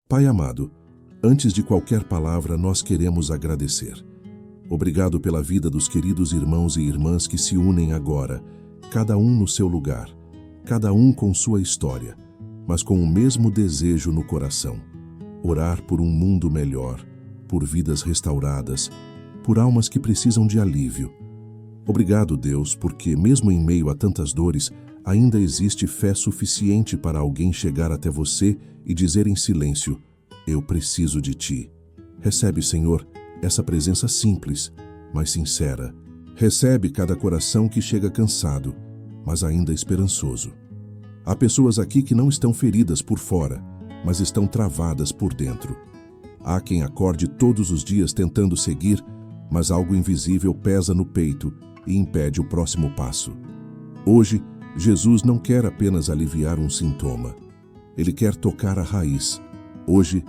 Pai amado, antes de qualquer palavra, nós queremos agradecer. Obrigado pela vida dos queridos irmãos e irmãs que se unem agora, cada um no seu lugar, cada um com sua história, mas com o mesmo desejo no coração. Orar por um mundo melhor, por vidas restauradas, por almas que precisam de alívio. Obrigado, Deus, porque mesmo em meio a tantas dores, ainda existe fé suficiente para alguém chegar até você e dizer em silêncio: eu preciso de ti. Recebe, Senhor, essa presença simples, mas sincera. Recebe cada coração que chega cansado, mas ainda esperançoso. Há pessoas aqui que não estão feridas por fora, mas estão travadas por dentro. Há quem acorde todos os dias tentando seguir, mas algo invisível pesa no peito e impede o próximo passo. Hoje, Jesus não quer apenas aliviar um sintoma. Ele quer tocar a raiz. Hoje,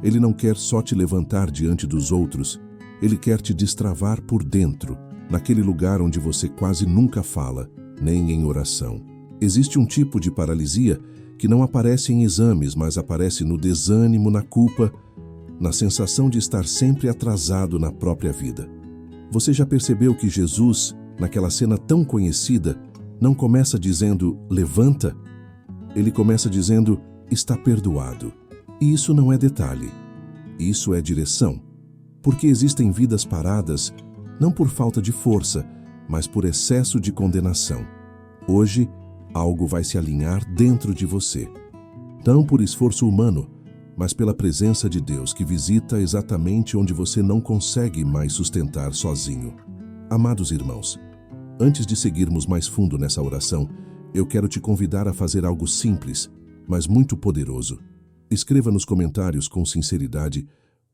Ele não quer só te levantar diante dos outros, Ele quer te destravar por dentro, naquele lugar onde você quase nunca fala, nem em oração. Existe um tipo de paralisia que não aparece em exames, mas aparece no desânimo, na culpa, na sensação de estar sempre atrasado na própria vida. Você já percebeu que Jesus, naquela cena tão conhecida, não começa dizendo, levanta? Ele começa dizendo, está perdoado. E isso não é detalhe. Isso é direção. Porque existem vidas paradas, não por falta de força, mas por excesso de condenação. Hoje, algo vai se alinhar dentro de você. Não por esforço humano, mas pela presença de Deus que visita exatamente onde você não consegue mais sustentar sozinho. Amados irmãos, antes de seguirmos mais fundo nessa oração, eu quero te convidar a fazer algo simples, mas muito poderoso. Escreva nos comentários com sinceridade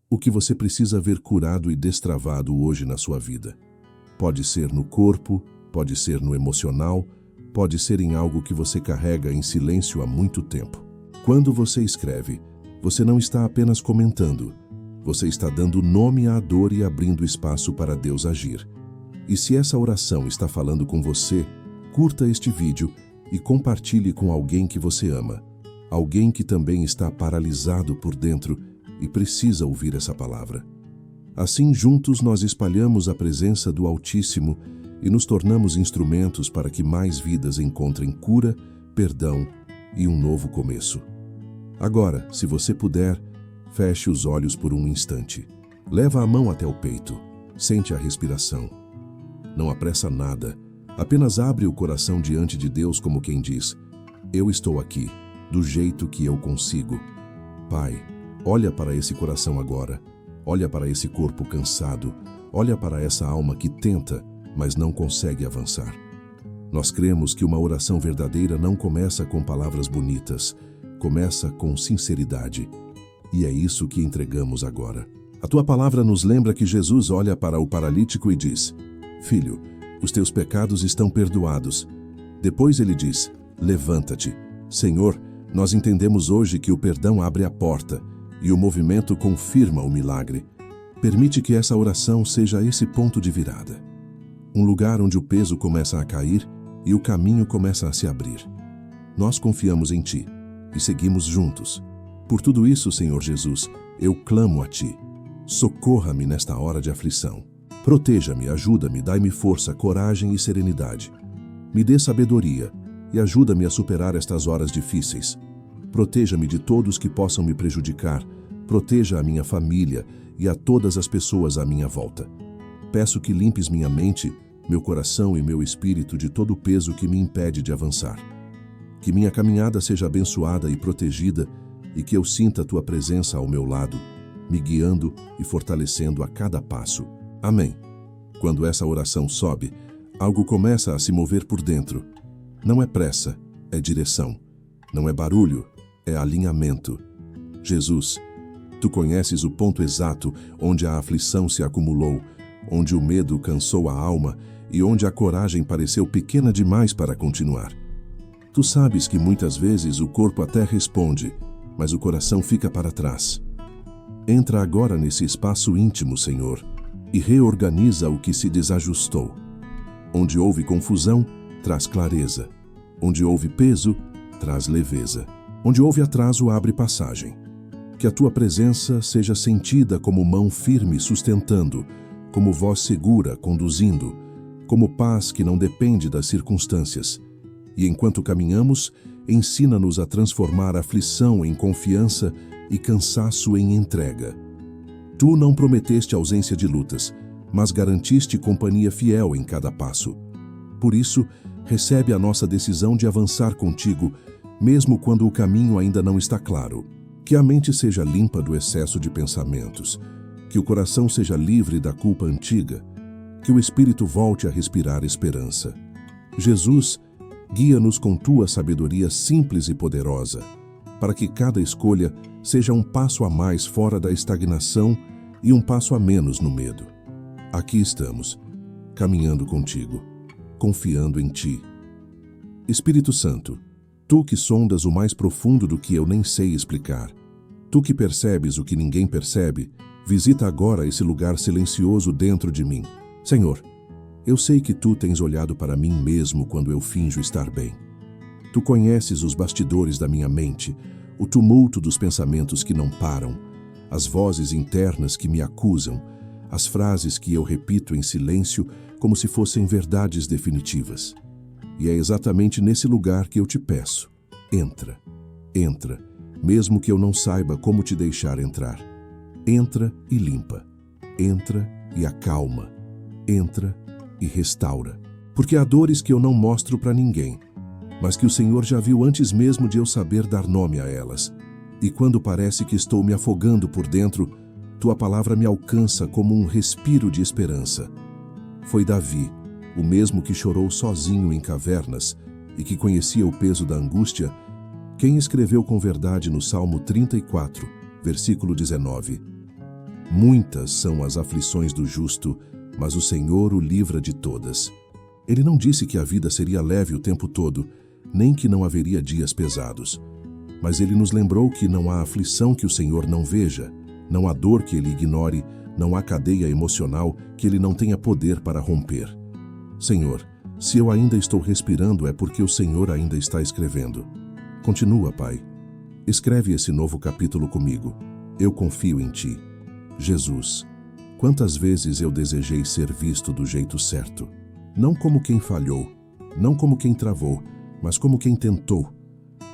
o que você precisa ver curado e destravado hoje na sua vida. Pode ser no corpo, pode ser no emocional, pode ser em algo que você carrega em silêncio há muito tempo. Quando você escreve, você não está apenas comentando, você está dando nome à dor e abrindo espaço para Deus agir. E se essa oração está falando com você, curta este vídeo e compartilhe com alguém que você ama, alguém que também está paralisado por dentro e precisa ouvir essa palavra. Assim, juntos nós espalhamos a presença do Altíssimo e nos tornamos instrumentos para que mais vidas encontrem cura, perdão e um novo começo. Agora, se você puder, feche os olhos por um instante. Leva a mão até o peito. Sente a respiração. Não apressa nada. Apenas abre o coração diante de Deus como quem diz: eu estou aqui, do jeito que eu consigo. Pai, olha para esse coração agora. Olha para esse corpo cansado. Olha para essa alma que tenta, mas não consegue avançar. Nós cremos que uma oração verdadeira não começa com palavras bonitas, começa com sinceridade. E é isso que entregamos agora. A tua palavra nos lembra que Jesus olha para o paralítico e diz: filho, os teus pecados estão perdoados. Depois ele diz: levanta-te. Senhor, nós entendemos hoje que o perdão abre a porta e o movimento confirma o milagre. Permite que essa oração seja esse ponto de virada. Um lugar onde o peso começa a cair e o caminho começa a se abrir. Nós confiamos em Ti e seguimos juntos. Por tudo isso, Senhor Jesus, eu clamo a Ti. Socorra-me nesta hora de aflição. Proteja-me, ajuda-me, dai-me força, coragem e serenidade. Me dê sabedoria e ajuda-me a superar estas horas difíceis. Proteja-me de todos que possam me prejudicar. Proteja a minha família e a todas as pessoas à minha volta. Peço que limpes minha mente, meu coração e meu espírito de todo o peso que me impede de avançar. Que minha caminhada seja abençoada e protegida e que eu sinta a Tua presença ao meu lado, me guiando e fortalecendo a cada passo. Amém. Quando essa oração sobe, algo começa a se mover por dentro. Não é pressa, é direção. Não é barulho, é alinhamento. Jesus, Tu conheces o ponto exato onde a aflição se acumulou, onde o medo cansou a alma e onde a coragem pareceu pequena demais para continuar. Tu sabes que muitas vezes o corpo até responde, mas o coração fica para trás. Entra agora nesse espaço íntimo, Senhor, e reorganiza o que se desajustou. Onde houve confusão, traz clareza. Onde houve peso, traz leveza. Onde houve atraso, abre passagem. Que a tua presença seja sentida como mão firme sustentando, como voz segura conduzindo, como paz que não depende das circunstâncias. E enquanto caminhamos, ensina-nos a transformar aflição em confiança e cansaço em entrega. Tu não prometeste ausência de lutas, mas garantiste companhia fiel em cada passo. Por isso, recebe a nossa decisão de avançar contigo, mesmo quando o caminho ainda não está claro. Que a mente seja limpa do excesso de pensamentos, que o coração seja livre da culpa antiga, que o espírito volte a respirar esperança. Jesus, guia-nos com tua sabedoria simples e poderosa, para que cada escolha seja um passo a mais fora da estagnação e um passo a menos no medo. Aqui estamos, caminhando contigo, confiando em ti. Espírito Santo, tu que sondas o mais profundo do que eu nem sei explicar, tu que percebes o que ninguém percebe, visita agora esse lugar silencioso dentro de mim. Senhor, eu sei que tu tens olhado para mim mesmo quando eu finjo estar bem. Tu conheces os bastidores da minha mente, o tumulto dos pensamentos que não param, as vozes internas que me acusam, as frases que eu repito em silêncio como se fossem verdades definitivas. E é exatamente nesse lugar que eu te peço. Entra, entra, mesmo que eu não saiba como te deixar entrar. Entra e limpa. Entra e acalma. Entra e restaura. Porque há dores que eu não mostro para ninguém, mas que o Senhor já viu antes mesmo de eu saber dar nome a elas. E quando parece que estou me afogando por dentro, tua palavra me alcança como um respiro de esperança. Foi Davi, o mesmo que chorou sozinho em cavernas e que conhecia o peso da angústia, quem escreveu com verdade no Salmo 34, versículo 19: Muitas são as aflições do justo, mas o Senhor o livra de todas. Ele não disse que a vida seria leve o tempo todo, nem que não haveria dias pesados. Mas ele nos lembrou que não há aflição que o Senhor não veja, não há dor que ele ignore, não há cadeia emocional que ele não tenha poder para romper. Senhor, se eu ainda estou respirando é porque o Senhor ainda está escrevendo. Continua, Pai. Escreve esse novo capítulo comigo. Eu confio em Ti. Jesus, quantas vezes eu desejei ser visto do jeito certo. Não como quem falhou, não como quem travou, mas como quem tentou,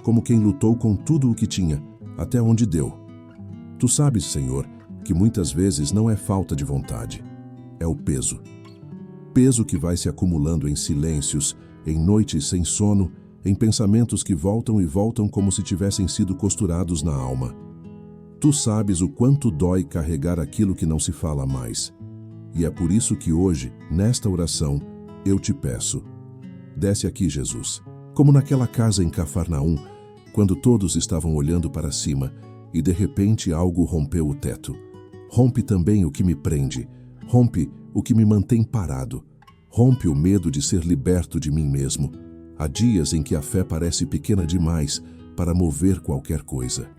como quem lutou com tudo o que tinha, até onde deu. Tu sabes, Senhor, que muitas vezes não é falta de vontade, é o peso. Peso que vai se acumulando em silêncios, em noites sem sono, em pensamentos que voltam e voltam como se tivessem sido costurados na alma. Tu sabes o quanto dói carregar aquilo que não se fala mais. E é por isso que hoje, nesta oração, eu te peço. Desce aqui, Jesus, como naquela casa em Cafarnaum, quando todos estavam olhando para cima e de repente algo rompeu o teto. Rompe também o que me prende, rompe o que me mantém parado, rompe o medo de ser liberto de mim mesmo. Há dias em que a fé parece pequena demais para mover qualquer coisa.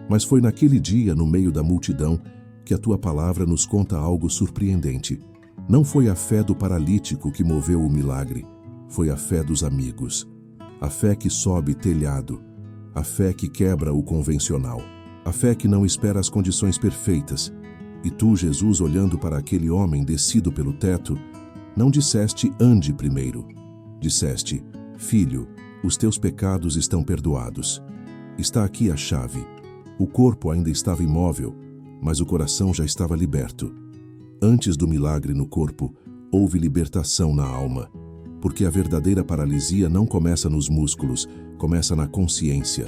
Mas foi naquele dia, no meio da multidão, que a tua palavra nos conta algo surpreendente. Não foi a fé do paralítico que moveu o milagre, foi a fé dos amigos. A fé que sobe telhado, a fé que quebra o convencional, a fé que não espera as condições perfeitas. E tu, Jesus, olhando para aquele homem descido pelo teto, não disseste, ande primeiro. Disseste, filho, os teus pecados estão perdoados. Está aqui a chave. O corpo ainda estava imóvel, mas o coração já estava liberto. Antes do milagre no corpo, houve libertação na alma, porque a verdadeira paralisia não começa nos músculos, começa na consciência.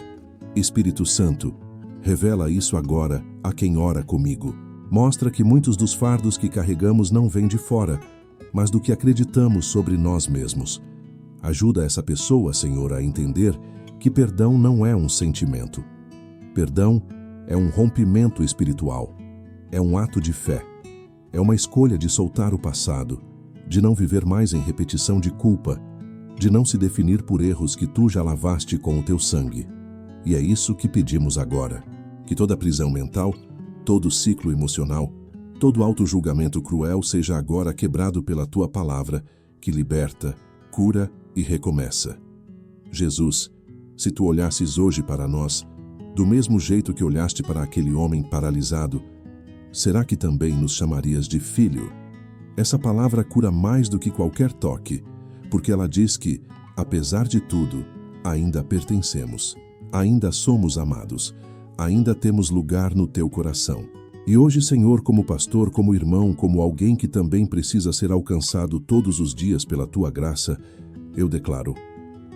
Espírito Santo, revela isso agora a quem ora comigo. Mostra que muitos dos fardos que carregamos não vêm de fora, mas do que acreditamos sobre nós mesmos. Ajuda essa pessoa, Senhor, a entender que perdão não é um sentimento. Perdão é um rompimento espiritual, é um ato de fé, é uma escolha de soltar o passado, de não viver mais em repetição de culpa, de não se definir por erros que tu já lavaste com o teu sangue. E é isso que pedimos agora, que toda prisão mental, todo ciclo emocional, todo auto-julgamento cruel seja agora quebrado pela tua palavra, que liberta, cura e recomeça. Jesus, se tu olhasses hoje para nós, Do mesmo jeito que olhaste para aquele homem paralisado, será que também nos chamarias de filho? Essa palavra cura mais do que qualquer toque, porque ela diz que, apesar de tudo, ainda pertencemos, ainda somos amados, ainda temos lugar no teu coração. E hoje, Senhor, como pastor, como irmão, como alguém que também precisa ser alcançado todos os dias pela tua graça, eu declaro: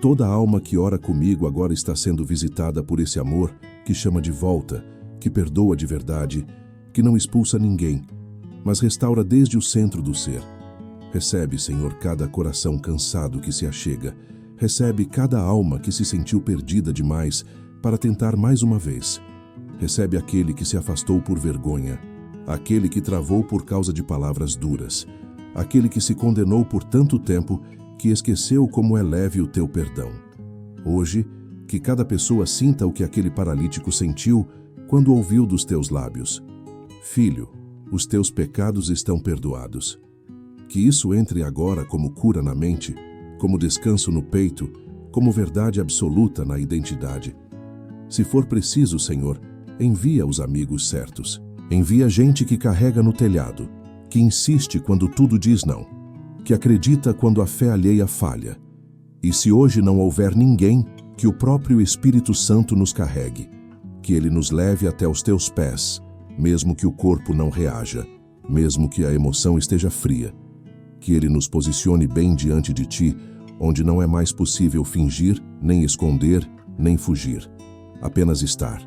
toda alma que ora comigo agora está sendo visitada por esse amor que chama de volta, que perdoa de verdade, que não expulsa ninguém, mas restaura desde o centro do ser. Recebe, Senhor, cada coração cansado que se achega. Recebe cada alma que se sentiu perdida demais para tentar mais uma vez. Recebe aquele que se afastou por vergonha, aquele que travou por causa de palavras duras, aquele que se condenou por tanto tempo que esqueceu como é leve o teu perdão. Hoje, que cada pessoa sinta o que aquele paralítico sentiu quando ouviu dos teus lábios: Filho, os teus pecados estão perdoados. Que isso entre agora como cura na mente, como descanso no peito, como verdade absoluta na identidade. Se for preciso, Senhor, envia os amigos certos. Envia gente que carrega no telhado, que insiste quando tudo diz não, que acredita quando a fé alheia falha. E se hoje não houver ninguém, que o próprio Espírito Santo nos carregue, que ele nos leve até os teus pés, mesmo que o corpo não reaja, mesmo que a emoção esteja fria, que ele nos posicione bem diante de ti, onde não é mais possível fingir, nem esconder, nem fugir. Apenas estar,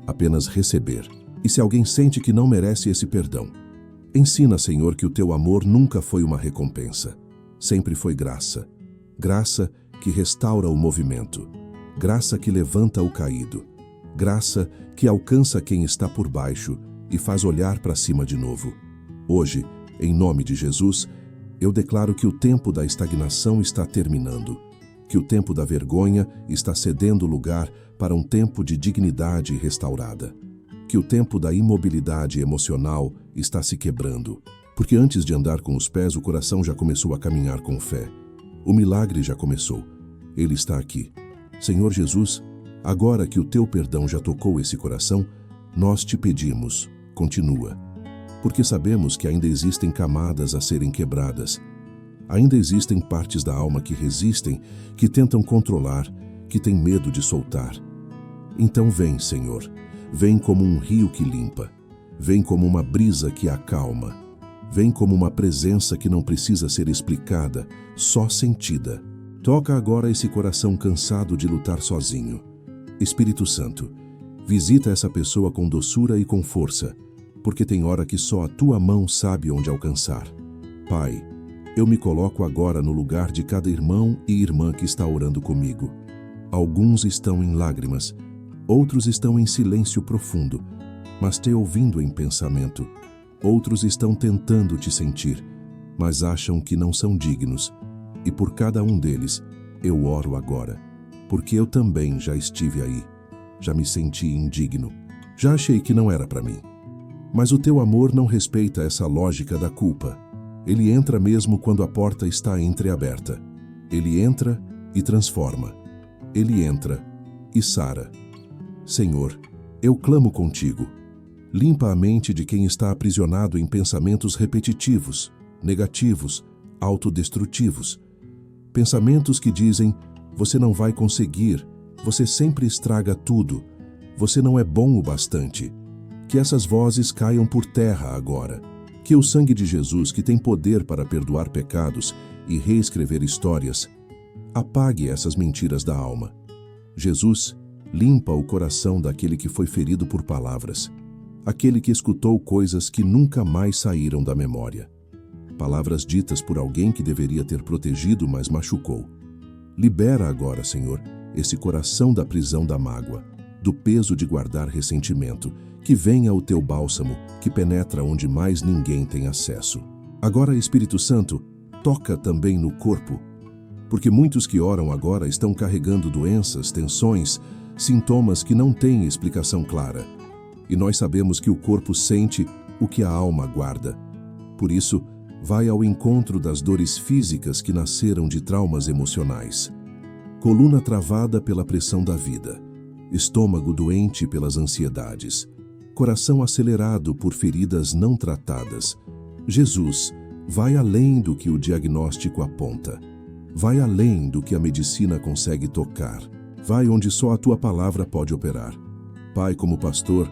apenas receber. E se alguém sente que não merece esse perdão, ensina, Senhor, que o teu amor nunca foi uma recompensa, sempre foi graça. Graça que restaura o movimento, graça que levanta o caído, graça que alcança quem está por baixo e faz olhar para cima de novo. Hoje, em nome de Jesus, eu declaro que o tempo da estagnação está terminando, que o tempo da vergonha está cedendo lugar para um tempo de dignidade restaurada, que o tempo da imobilidade emocional está se quebrando, porque antes de andar com os pés, o coração já começou a caminhar com fé. O milagre já começou. Ele está aqui. Senhor Jesus, agora que o teu perdão já tocou esse coração, nós te pedimos, continua. Porque sabemos que ainda existem camadas a serem quebradas. Ainda existem partes da alma que resistem, que tentam controlar, que têm medo de soltar. Então vem, Senhor, vem como um rio que limpa, vem como uma brisa que acalma, vem como uma presença que não precisa ser explicada, só sentida. Toca agora esse coração cansado de lutar sozinho. Espírito Santo, visita essa pessoa com doçura e com força, porque tem hora que só a tua mão sabe onde alcançar. Pai, eu me coloco agora no lugar de cada irmão e irmã que está orando comigo. Alguns estão em lágrimas, outros estão em silêncio profundo, mas te ouvindo em pensamento. Outros estão tentando te sentir, mas acham que não são dignos. E por cada um deles, eu oro agora, porque eu também já estive aí, já me senti indigno, já achei que não era para mim. Mas o teu amor não respeita essa lógica da culpa. Ele entra mesmo quando a porta está entreaberta. Ele entra e transforma. Ele entra e sara. Senhor, eu clamo contigo. Limpa a mente de quem está aprisionado em pensamentos repetitivos, negativos, autodestrutivos. Pensamentos que dizem: você não vai conseguir, você sempre estraga tudo, você não é bom o bastante. Que essas vozes caiam por terra agora. Que o sangue de Jesus, que tem poder para perdoar pecados e reescrever histórias, apague essas mentiras da alma. Jesus, limpa o coração daquele que foi ferido por palavras, aquele que escutou coisas que nunca mais saíram da memória. Palavras ditas por alguém que deveria ter protegido, mas machucou. Libera agora, Senhor, esse coração da prisão da mágoa, do peso de guardar ressentimento, que venha o teu bálsamo, que penetra onde mais ninguém tem acesso. Agora, Espírito Santo, toca também no corpo, porque muitos que oram agora estão carregando doenças, tensões, sintomas que não têm explicação clara. E nós sabemos que o corpo sente o que a alma guarda. Por isso, vai ao encontro das dores físicas que nasceram de traumas emocionais. Coluna travada pela pressão da vida. estômago doente pelas ansiedades, coração acelerado por feridas não tratadas. Jesus, vai além do que o diagnóstico aponta. Vai além do que a medicina consegue tocar. Vai onde só a tua palavra pode operar. Pai, como pastor,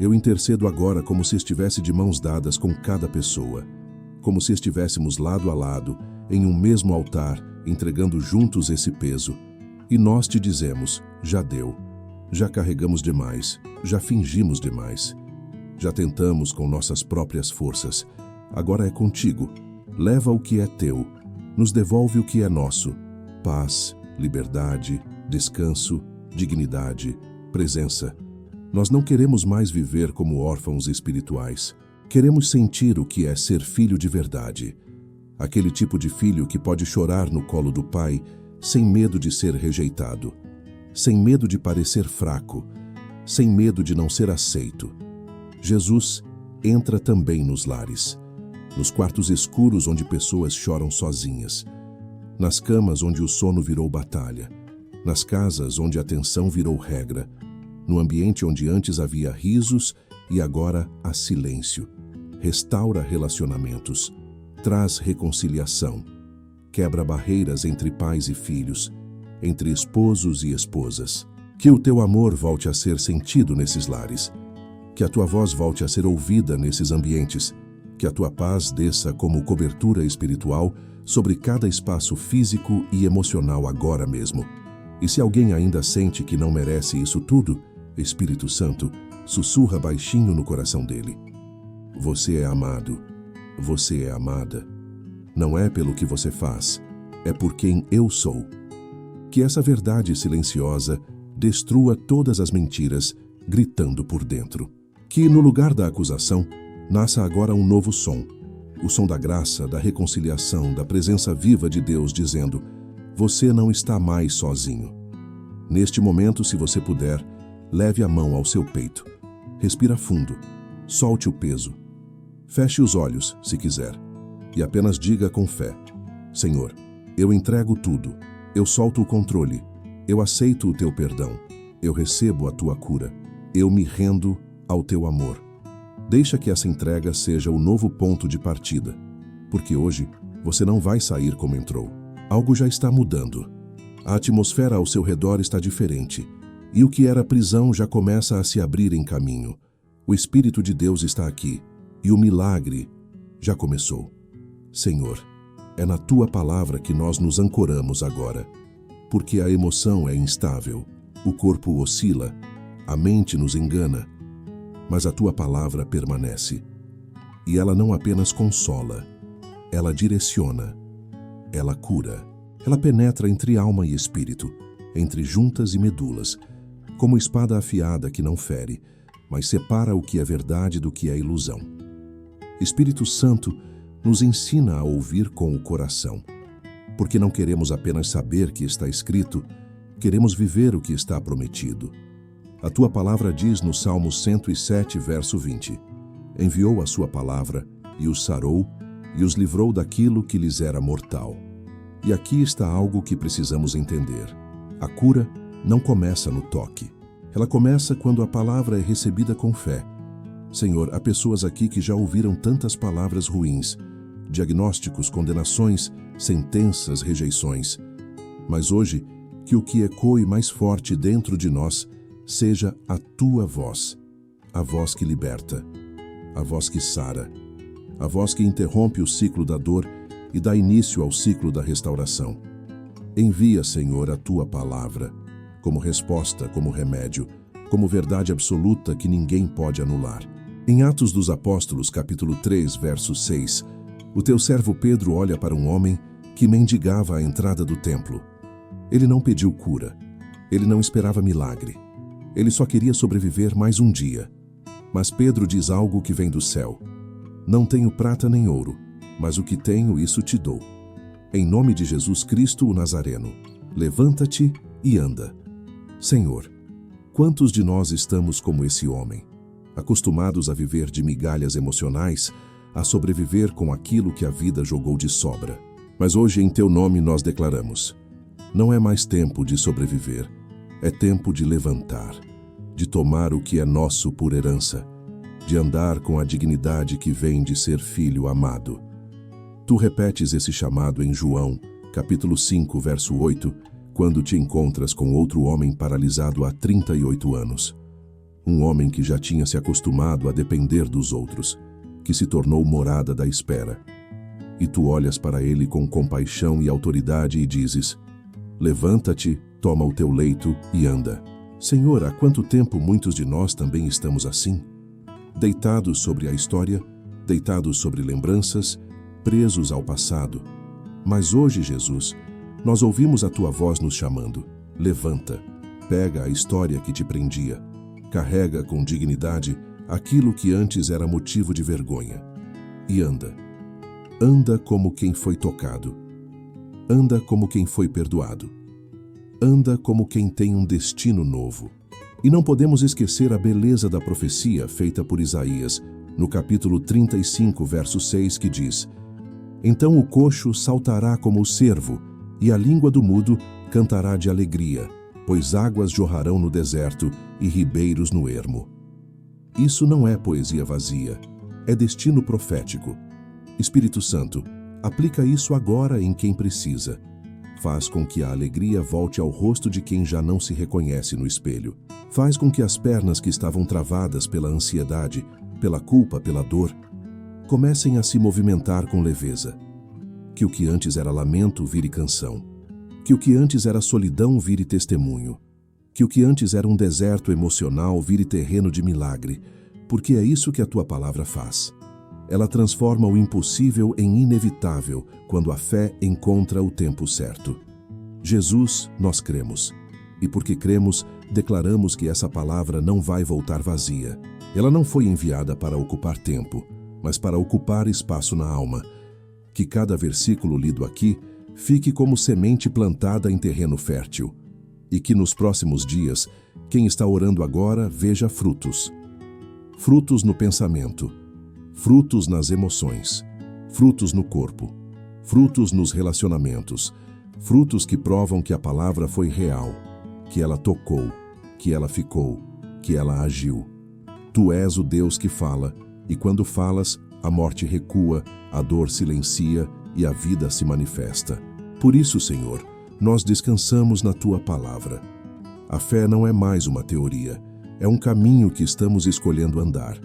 eu intercedo agora como se estivesse de mãos dadas com cada pessoa, como se estivéssemos lado a lado, em um mesmo altar, entregando juntos esse peso. E nós te dizemos, já deu. Já carregamos demais, já fingimos demais. Já tentamos com nossas próprias forças. Agora é contigo. Leva o que é teu. Nos devolve o que é nosso. Paz, liberdade, descanso, dignidade, presença. Nós não queremos mais viver como órfãos espirituais. Queremos sentir o que é ser filho de verdade. Aquele tipo de filho que pode chorar no colo do pai sem medo de ser rejeitado, sem medo de parecer fraco, sem medo de não ser aceito. Jesus entra também nos lares, nos quartos escuros onde pessoas choram sozinhas, nas camas onde o sono virou batalha, nas casas onde a tensão virou regra, no ambiente onde antes havia risos e agora há silêncio. Restaura relacionamentos, traz reconciliação, quebra barreiras entre pais e filhos, entre esposos e esposas. Que o teu amor volte a ser sentido nesses lares, que a tua voz volte a ser ouvida nesses ambientes, que a tua paz desça como cobertura espiritual sobre cada espaço físico e emocional agora mesmo. E se alguém ainda sente que não merece isso tudo, Espírito Santo, sussurra baixinho no coração dele. Você é amado, você é amada. Não é pelo que você faz, é por quem eu sou. Que essa verdade silenciosa destrua todas as mentiras, gritando por dentro. Que no lugar da acusação, nasça agora um novo som. O som da graça, da reconciliação, da presença viva de Deus dizendo: você não está mais sozinho. Neste momento, se você puder, leve a mão ao seu peito. Respira fundo. Solte o peso. Feche os olhos, se quiser. E apenas diga com fé: Senhor, eu entrego tudo. Eu solto o controle. Eu aceito o teu perdão. Eu recebo a tua cura. Eu me rendo ao teu amor. Deixa que essa entrega seja o novo ponto de partida. Porque hoje você não vai sair como entrou. Algo já está mudando. A atmosfera ao seu redor está diferente. E o que era prisão já começa a se abrir em caminho. O Espírito de Deus está aqui. E o milagre já começou. Senhor, é na tua palavra que nós nos ancoramos agora. Porque a emoção é instável, o corpo oscila, a mente nos engana. Mas a tua palavra permanece. E ela não apenas consola, ela direciona, ela cura. Ela penetra entre alma e espírito, entre juntas e medulas, como espada afiada que não fere, mas separa o que é verdade do que é ilusão. Espírito Santo nos ensina a ouvir com o coração, porque não queremos apenas saber que está escrito, queremos viver o que está prometido. A tua palavra diz no Salmo 107, verso 20, enviou a sua palavra e os sarou e os livrou daquilo que lhes era mortal. E aqui está algo que precisamos entender. A cura não começa no toque. Ela começa quando a palavra é recebida com fé. Senhor, há pessoas aqui que já ouviram tantas palavras ruins, diagnósticos, condenações, sentenças, rejeições. Mas hoje, que o que ecoe mais forte dentro de nós seja a tua voz, a voz que liberta, a voz que sara, a voz que interrompe o ciclo da dor e dá início ao ciclo da restauração. Envia, Senhor, a tua palavra, como resposta, como remédio, como verdade absoluta que ninguém pode anular. Em Atos dos Apóstolos, capítulo 3, verso 6, o teu servo Pedro olha para um homem que mendigava a entrada do templo. Ele não pediu cura, ele não esperava milagre, ele só queria sobreviver mais um dia. Mas Pedro diz algo que vem do céu: não tenho prata nem ouro, mas o que tenho, isso te dou. Em nome de Jesus Cristo, o Nazareno, levanta-te e anda. Senhor, quantos de nós estamos como esse homem, acostumados a viver de migalhas emocionais, a sobreviver com aquilo que a vida jogou de sobra? Mas hoje, em teu nome, nós declaramos: não é mais tempo de sobreviver, É tempo de levantar, de tomar o que é nosso por herança, de andar com a dignidade que vem de ser filho amado. Tu repetes esse chamado em João, capítulo 5, verso 8, quando te encontras com outro homem paralisado há 38 anos. Um homem que já tinha se acostumado a depender dos outros, que se tornou morada da espera. E tu olhas para ele com compaixão e autoridade e dizes: levanta-te, toma o teu leito e anda. Senhor, há quanto tempo muitos de nós também estamos assim? Deitados sobre a história, deitados sobre lembranças, presos ao passado. Mas hoje, Jesus, nós ouvimos a tua voz nos chamando. Levanta, pega a história que te prendia, carrega com dignidade aquilo que antes era motivo de vergonha e anda. Anda como quem foi tocado. Anda como quem foi perdoado. Anda como quem tem um destino novo. E não podemos esquecer a beleza da profecia feita por Isaías, no capítulo 35, verso 6, que diz: então o coxo saltará como o cervo, e a língua do mudo cantará de alegria, pois águas jorrarão no deserto e ribeiros no ermo. Isso não é poesia vazia, é destino profético. Espírito Santo, aplica isso agora em quem precisa. Faz com que a alegria volte ao rosto de quem já não se reconhece no espelho. Faz com que as pernas que estavam travadas pela ansiedade, pela culpa, pela dor, comecem a se movimentar com leveza. Que o que antes era lamento vire canção. Que o que antes era solidão vire testemunho. Que o que antes era um deserto emocional vire terreno de milagre, porque é isso que a tua palavra faz. Ela transforma o impossível em inevitável quando a fé encontra o tempo certo. Jesus, nós cremos. E porque cremos, declaramos que essa palavra não vai voltar vazia. Ela não foi enviada para ocupar tempo, mas para ocupar espaço na alma. Que cada versículo lido aqui fique como semente plantada em terreno fértil. E que nos próximos dias, quem está orando agora veja frutos. Frutos no pensamento. Frutos nas emoções, frutos no corpo, frutos nos relacionamentos, frutos que provam que a palavra foi real, que ela tocou, que ela ficou, que ela agiu. Tu és o Deus que fala, e quando falas, a morte recua, a dor silencia e a vida se manifesta. Por isso, Senhor, nós descansamos na tua palavra. A fé não é mais uma teoria, é um caminho que estamos escolhendo andar.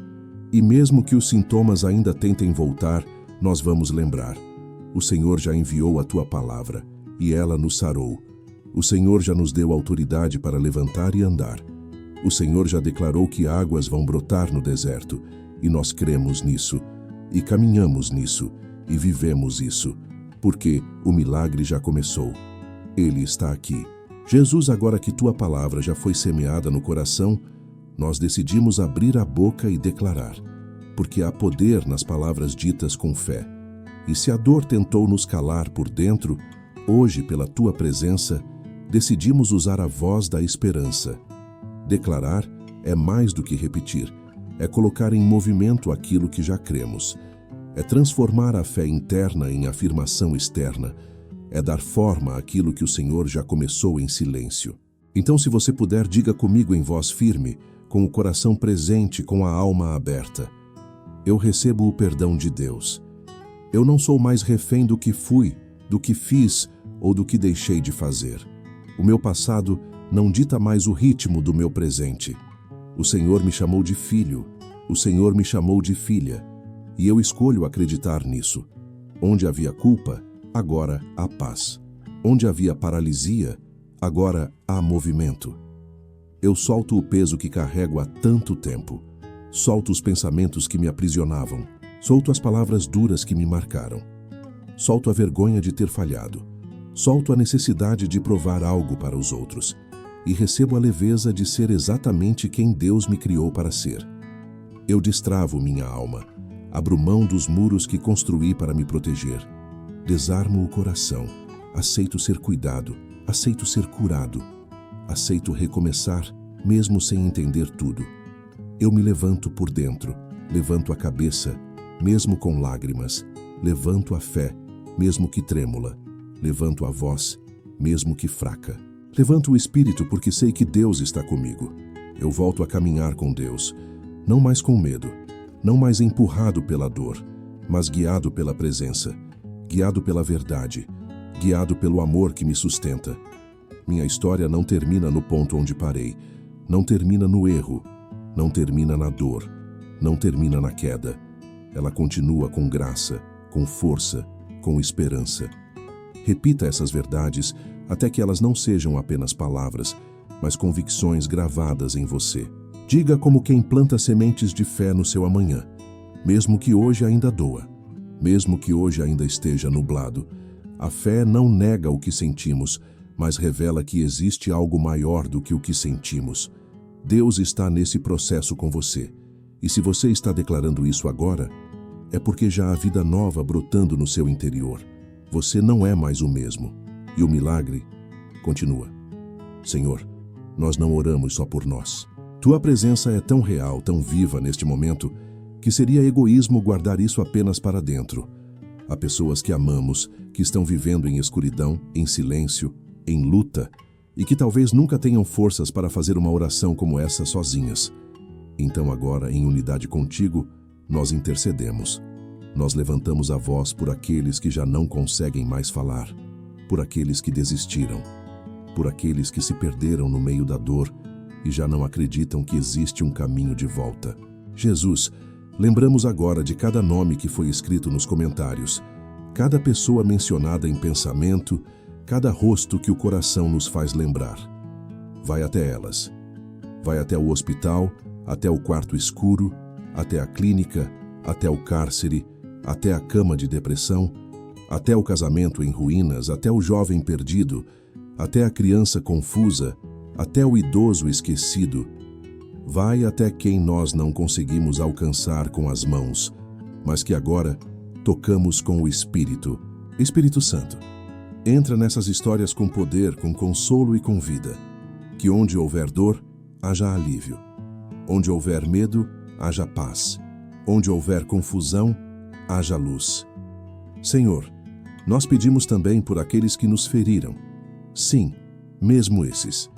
E mesmo que os sintomas ainda tentem voltar, nós vamos lembrar. O Senhor já enviou a tua palavra, e ela nos sarou. O Senhor já nos deu autoridade para levantar e andar. O Senhor já declarou que águas vão brotar no deserto, e nós cremos nisso, e caminhamos nisso, e vivemos isso, porque o milagre já começou. Ele está aqui. Jesus, agora que tua palavra já foi semeada no coração, nós decidimos abrir a boca e declarar, porque há poder nas palavras ditas com fé. E se a dor tentou nos calar por dentro, hoje, pela tua presença, decidimos usar a voz da esperança. Declarar é mais do que repetir, é colocar em movimento aquilo que já cremos. É transformar a fé interna em afirmação externa, é dar forma àquilo que o Senhor já começou em silêncio. Então, se você puder, diga comigo em voz firme, com o coração presente, com a alma aberta: eu recebo o perdão de Deus. Eu não sou mais refém do que fui, do que fiz ou do que deixei de fazer. O meu passado não dita mais o ritmo do meu presente. O Senhor me chamou de filho, o Senhor me chamou de filha, e eu escolho acreditar nisso. Onde havia culpa, agora há paz. Onde havia paralisia, agora há movimento. Eu solto o peso que carrego há tanto tempo. Solto os pensamentos que me aprisionavam. Solto as palavras duras que me marcaram. Solto a vergonha de ter falhado. Solto a necessidade de provar algo para os outros. E recebo a leveza de ser exatamente quem Deus me criou para ser. Eu destravo minha alma. Abro mão dos muros que construí para me proteger. Desarmo o coração. Aceito ser cuidado. Aceito ser curado. Aceito recomeçar, mesmo sem entender tudo. Eu me levanto por dentro, levanto a cabeça, mesmo com lágrimas. Levanto a fé, mesmo que trêmula. Levanto a voz, mesmo que fraca. Levanto o espírito porque sei que Deus está comigo. Eu volto a caminhar com Deus, não mais com medo, não mais empurrado pela dor, mas guiado pela presença, guiado pela verdade, guiado pelo amor que me sustenta. Minha história não termina no ponto onde parei, não termina no erro, não termina na dor, não termina na queda. Ela continua com graça, com força, com esperança. Repita essas verdades até que elas não sejam apenas palavras, mas convicções gravadas em você. Diga como quem planta sementes de fé no seu amanhã, mesmo que hoje ainda doa, mesmo que hoje ainda esteja nublado. A fé não nega o que sentimos, mas revela que existe algo maior do que o que sentimos. Deus está nesse processo com você. E se você está declarando isso agora, é porque já há vida nova brotando no seu interior. Você não é mais o mesmo. E o milagre continua. Senhor, nós não oramos só por nós. Tua presença é tão real, tão viva neste momento, que seria egoísmo guardar isso apenas para dentro. Há pessoas que amamos, que estão vivendo em escuridão, em silêncio, em luta, e que talvez nunca tenham forças para fazer uma oração como essa sozinhas. Então agora, em unidade contigo, nós intercedemos. Nós levantamos a voz por aqueles que já não conseguem mais falar, por aqueles que desistiram, por aqueles que se perderam no meio da dor e já não acreditam que existe um caminho de volta. Jesus, lembramos agora de cada nome que foi escrito nos comentários, cada pessoa mencionada em pensamento, cada rosto que o coração nos faz lembrar. Vai até elas. Vai até o hospital, até o quarto escuro, até a clínica, até o cárcere, até a cama de depressão, até o casamento em ruínas, até o jovem perdido, até a criança confusa, até o idoso esquecido. Vai até quem nós não conseguimos alcançar com as mãos, mas que agora tocamos com o Espírito. Espírito Santo, entra nessas histórias com poder, com consolo e com vida. Que onde houver dor, haja alívio. Onde houver medo, haja paz. Onde houver confusão, haja luz. Senhor, nós pedimos também por aqueles que nos feriram. Sim, mesmo esses.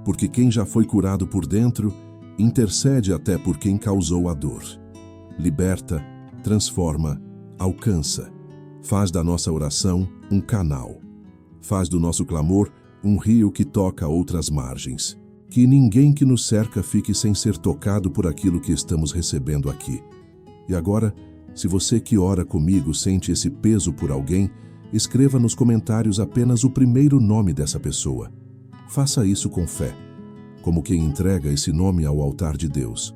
Porque quem já foi curado por dentro, intercede até por quem causou a dor. Liberta, transforma, alcança. Faz da nossa oração um canal. Faz do nosso clamor um rio que toca outras margens. Que ninguém que nos cerca fique sem ser tocado por aquilo que estamos recebendo aqui. E agora, se você que ora comigo sente esse peso por alguém, escreva nos comentários apenas o primeiro nome dessa pessoa. Faça isso com fé, como quem entrega esse nome ao altar de Deus,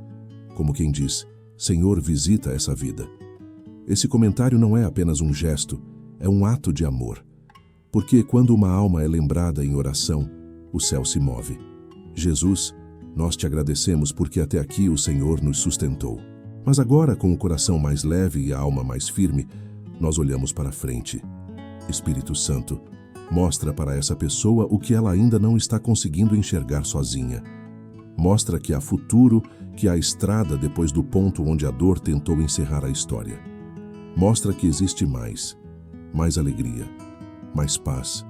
como quem diz, Senhor, visita essa vida. Esse comentário não é apenas um gesto, é um ato de amor. Porque quando uma alma é lembrada em oração, o céu se move. Jesus, nós te agradecemos porque até aqui o Senhor nos sustentou. Mas agora, com o coração mais leve e a alma mais firme, nós olhamos para frente. Espírito Santo, mostra para essa pessoa o que ela ainda não está conseguindo enxergar sozinha. Mostra que há futuro, que há estrada depois do ponto onde a dor tentou encerrar a história. Mostra que existe mais alegria, mais paz,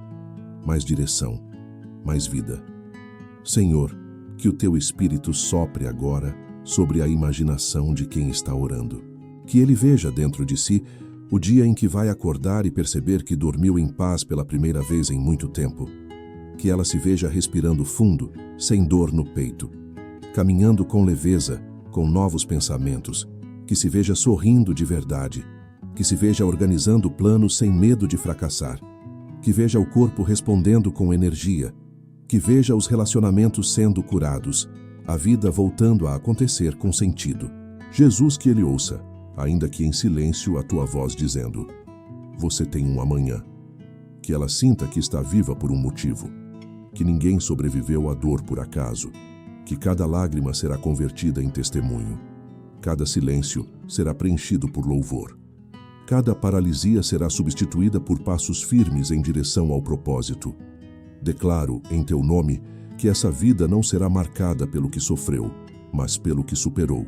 mais direção, mais vida. Senhor, que o teu Espírito sopre agora sobre a imaginação de quem está orando. Que ele veja dentro de si o dia em que vai acordar e perceber que dormiu em paz pela primeira vez em muito tempo. Que ela se veja respirando fundo, sem dor no peito. Caminhando com leveza, com novos pensamentos. Que se veja sorrindo de verdade. Que se veja organizando planos sem medo de fracassar. Que veja o corpo respondendo com energia. Que veja os relacionamentos sendo curados. A vida voltando a acontecer com sentido. Jesus, que ele ouça, ainda que em silêncio, a tua voz dizendo, você tem um amanhã. Que ela sinta que está viva por um motivo. Que ninguém sobreviveu à dor por acaso. Que cada lágrima será convertida em testemunho. Cada silêncio será preenchido por louvor. Cada paralisia será substituída por passos firmes em direção ao propósito. Declaro, em teu nome, que essa vida não será marcada pelo que sofreu, mas pelo que superou.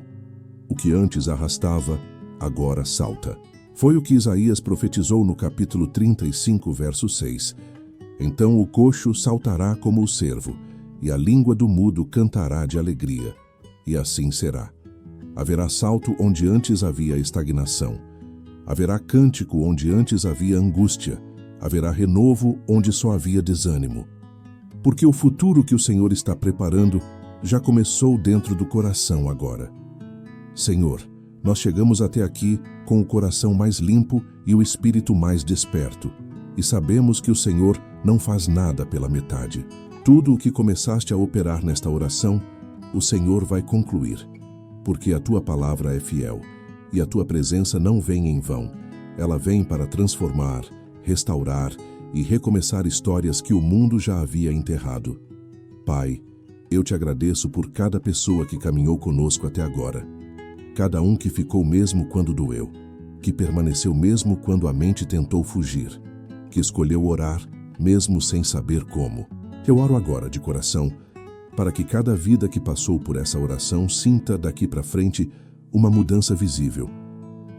O que antes arrastava, agora salta. Foi o que Isaías profetizou no capítulo 35, verso 6. Então o coxo saltará como o cervo, e a língua do mudo cantará de alegria. E assim será. Haverá salto onde antes havia estagnação. Haverá cântico onde antes havia angústia. Haverá renovo onde só havia desânimo. Porque o futuro que o Senhor está preparando já começou dentro do coração agora. Senhor, nós chegamos até aqui com o coração mais limpo e o espírito mais desperto, e sabemos que o Senhor não faz nada pela metade. Tudo o que começaste a operar nesta oração, o Senhor vai concluir, porque a tua palavra é fiel, e a tua presença não vem em vão. Ela vem para transformar, restaurar e recomeçar histórias que o mundo já havia enterrado. Pai, eu te agradeço por cada pessoa que caminhou conosco até agora. Cada um que ficou mesmo quando doeu, que permaneceu mesmo quando a mente tentou fugir, que escolheu orar mesmo sem saber como. Eu oro agora de coração para que cada vida que passou por essa oração sinta daqui para frente uma mudança visível.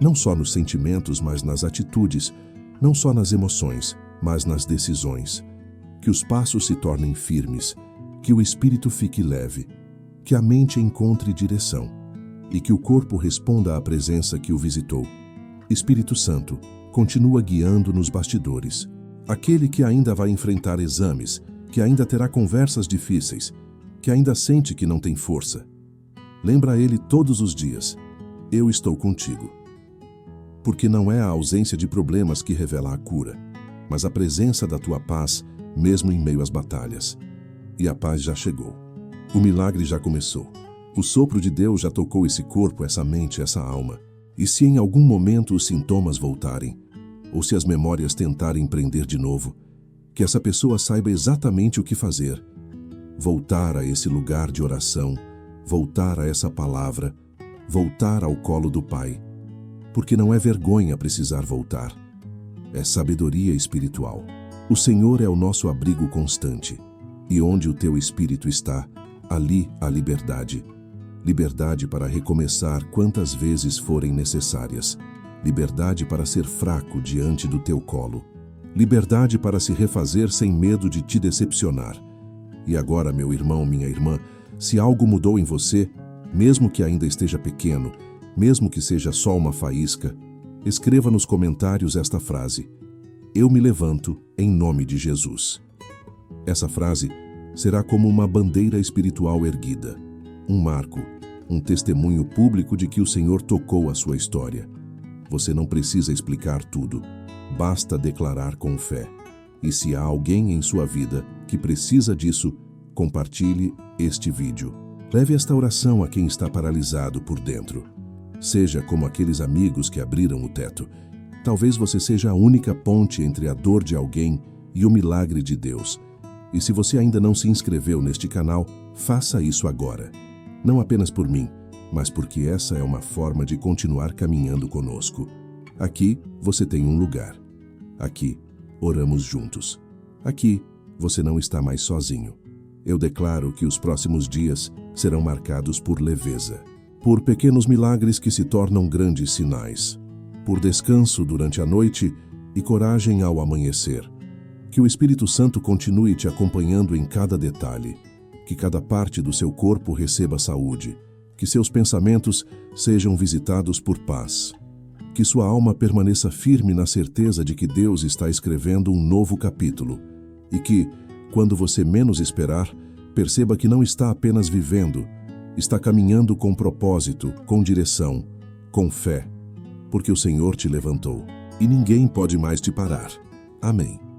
Não só nos sentimentos, mas nas atitudes, não só nas emoções, mas nas decisões. Que os passos se tornem firmes, que o espírito fique leve, que a mente encontre direção e que o corpo responda à presença que o visitou. Espírito Santo, continua guiando nos bastidores. Aquele que ainda vai enfrentar exames, que ainda terá conversas difíceis, que ainda sente que não tem força. Lembra ele todos os dias: eu estou contigo. Porque não é a ausência de problemas que revela a cura, mas a presença da tua paz, mesmo em meio às batalhas. E a paz já chegou. O milagre já começou. O sopro de Deus já tocou esse corpo, essa mente, essa alma. E se em algum momento os sintomas voltarem, ou se as memórias tentarem prender de novo, que essa pessoa saiba exatamente o que fazer. Voltar a esse lugar de oração, voltar a essa palavra, voltar ao colo do Pai. Porque não é vergonha precisar voltar. É sabedoria espiritual. O Senhor é o nosso abrigo constante. E onde o teu espírito está, ali há liberdade. Liberdade para recomeçar quantas vezes forem necessárias. Liberdade para ser fraco diante do teu colo. Liberdade para se refazer sem medo de te decepcionar. E agora, meu irmão, minha irmã, se algo mudou em você, mesmo que ainda esteja pequeno, mesmo que seja só uma faísca, escreva nos comentários esta frase: eu me levanto em nome de Jesus. Essa frase será como uma bandeira espiritual erguida, um marco, um testemunho público de que o Senhor tocou a sua história. Você não precisa explicar tudo, basta declarar com fé. E se há alguém em sua vida que precisa disso, compartilhe este vídeo. Leve esta oração a quem está paralisado por dentro. Seja como aqueles amigos que abriram o teto. Talvez você seja a única ponte entre a dor de alguém e o milagre de Deus. E se você ainda não se inscreveu neste canal, faça isso agora. Não apenas por mim, mas porque essa é uma forma de continuar caminhando conosco. Aqui você tem um lugar. Aqui oramos juntos. Aqui você não está mais sozinho. Eu declaro que os próximos dias serão marcados por leveza, por pequenos milagres que se tornam grandes sinais, por descanso durante a noite e coragem ao amanhecer. Que o Espírito Santo continue te acompanhando em cada detalhe, que cada parte do seu corpo receba saúde, que seus pensamentos sejam visitados por paz, que sua alma permaneça firme na certeza de que Deus está escrevendo um novo capítulo e que, quando você menos esperar, perceba que não está apenas vivendo, está caminhando com propósito, com direção, com fé, porque o Senhor te levantou e ninguém pode mais te parar. Amém.